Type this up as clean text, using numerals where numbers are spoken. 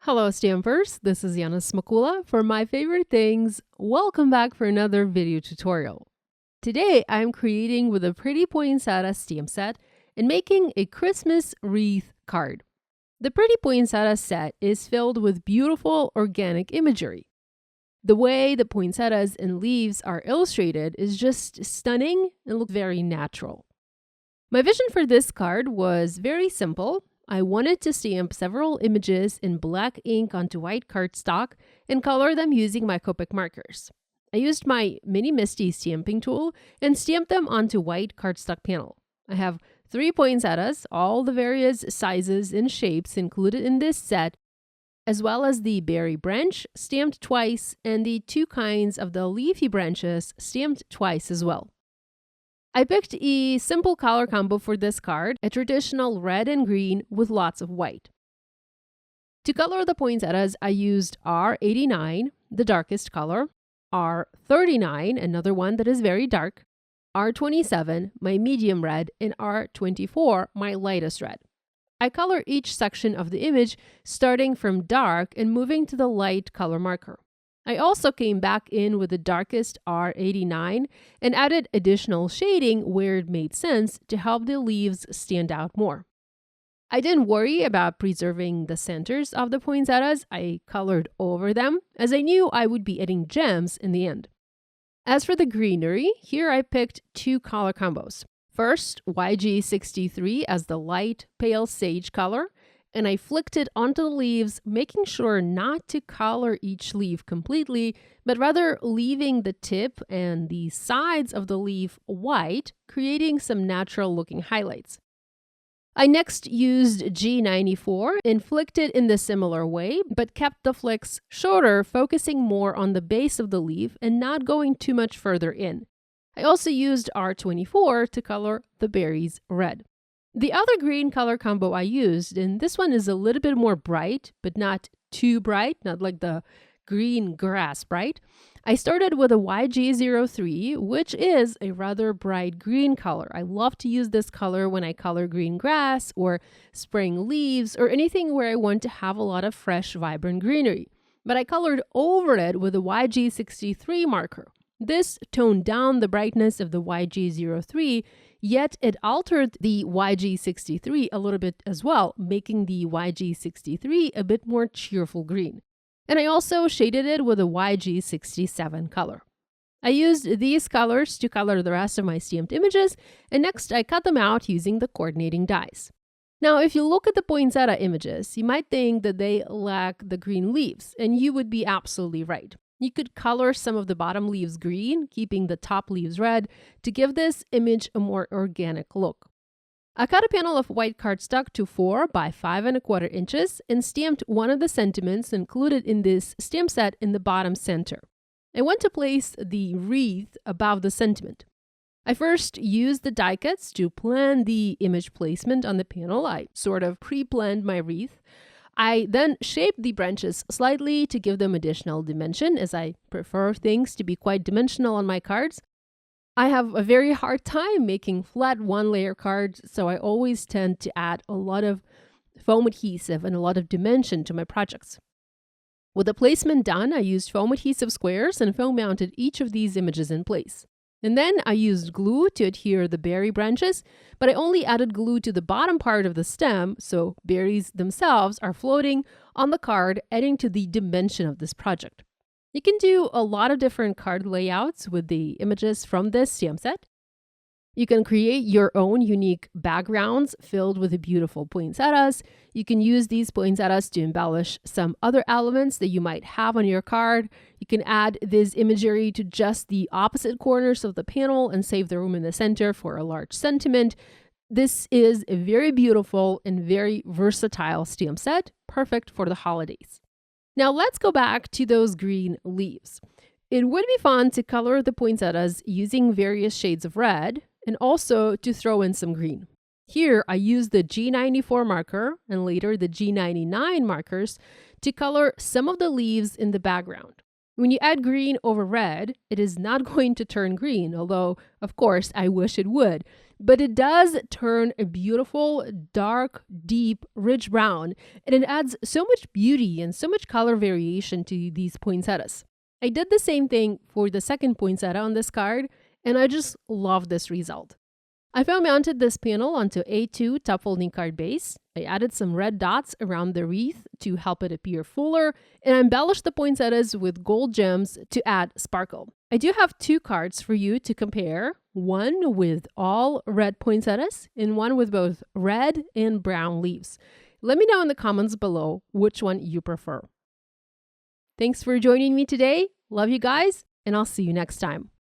Hello Stampers, this is Yana Smakula for My Favorite Things. Welcome back for another video tutorial. Today I'm creating with a Pretty Poinsettia stamp set and making a Christmas wreath card. The Pretty Poinsettia set is filled with beautiful organic imagery. The way the poinsettias and leaves are illustrated is just stunning and look very natural. My vision for this card was very simple. I wanted to stamp several images in black ink onto white cardstock and color them using my Copic markers. I used my Mini Misty stamping tool and stamped them onto white cardstock panel. I have 3 poinsettias, all the various sizes and shapes included in this set, as well as the berry branch stamped twice and the 2 kinds of the leafy branches stamped twice as well. I picked a simple color combo for this card, a traditional red and green with lots of white. To color the poinsettias, I used R89, the darkest color, R39, another one that is very dark, R27, my medium red, and R24, my lightest red. I color each section of the image starting from dark and moving to the light color marker. I also came back in with the darkest R89 and added additional shading where it made sense to help the leaves stand out more. I didn't worry about preserving the centers of the poinsettias. I colored over them as I knew I would be adding gems in the end. As for the greenery, here I picked 2 color combos. First, YG63 as the light pale sage color, and I flicked it onto the leaves, making sure not to color each leaf completely, but rather leaving the tip and the sides of the leaf white, creating some natural looking highlights. I next used G94 and flicked it in the similar way, but kept the flicks shorter, focusing more on the base of the leaf and not going too much further in. I also used R24 to color the berries red. The other green color combo I used, and this one is a little bit more bright, but not too bright, not like the green grass bright. I started with a YG03, which is a rather bright green color. I love to use this color when I color green grass or spring leaves or anything where I want to have a lot of fresh, vibrant greenery. But I colored over it with a YG63 marker. This toned down the brightness of the YG03, yet it altered the YG63 a little bit as well, making the YG63 a bit more cheerful green. And I also shaded it with a YG67 color. I used these colors to color the rest of my stamped images, and next I cut them out using the coordinating dies. Now, if you look at the poinsettia images, you might think that they lack the green leaves, and you would be absolutely right. You could color some of the bottom leaves green, keeping the top leaves red, to give this image a more organic look. I cut a panel of white cardstock to 4 by 5¼ inches and stamped one of the sentiments included in this stamp set in the bottom center. I want to place the wreath above the sentiment. I first used the die cuts to plan the image placement on the panel. I sort of pre-planned my wreath. I then shaped the branches slightly to give them additional dimension, as I prefer things to be quite dimensional on my cards. I have a very hard time making flat one-layer cards, so I always tend to add a lot of foam adhesive and a lot of dimension to my projects. With the placement done, I used foam adhesive squares and foam mounted each of these images in place. And then I used glue to adhere the berry branches, but I only added glue to the bottom part of the stem, so berries themselves are floating on the card, adding to the dimension of this project. You can do a lot of different card layouts with the images from this stamp set. You can create your own unique backgrounds filled with the beautiful poinsettias. You can use these poinsettias to embellish some other elements that you might have on your card. You can add this imagery to just the opposite corners of the panel and save the room in the center for a large sentiment. This is a very beautiful and very versatile stamp set, perfect for the holidays. Now let's go back to those green leaves. It would be fun to color the poinsettias using various shades of red, and also to throw in some green. Here, I used the G94 marker and later the G99 markers to color some of the leaves in the background. When you add green over red, it is not going to turn green, although, of course, I wish it would. But it does turn a beautiful, dark, deep, rich brown, and it adds so much beauty and so much color variation to these poinsettias. I did the same thing for the second poinsettia on this card, and I just love this result. I found mounted this panel onto A2 top folding card base. I added some red dots around the wreath to help it appear fuller, and I embellished the poinsettias with gold gems to add sparkle. I do have 2 cards for you to compare, one with all red poinsettias and one with both red and brown leaves. Let me know in the comments below which one you prefer. Thanks for joining me today. Love you guys, and I'll see you next time.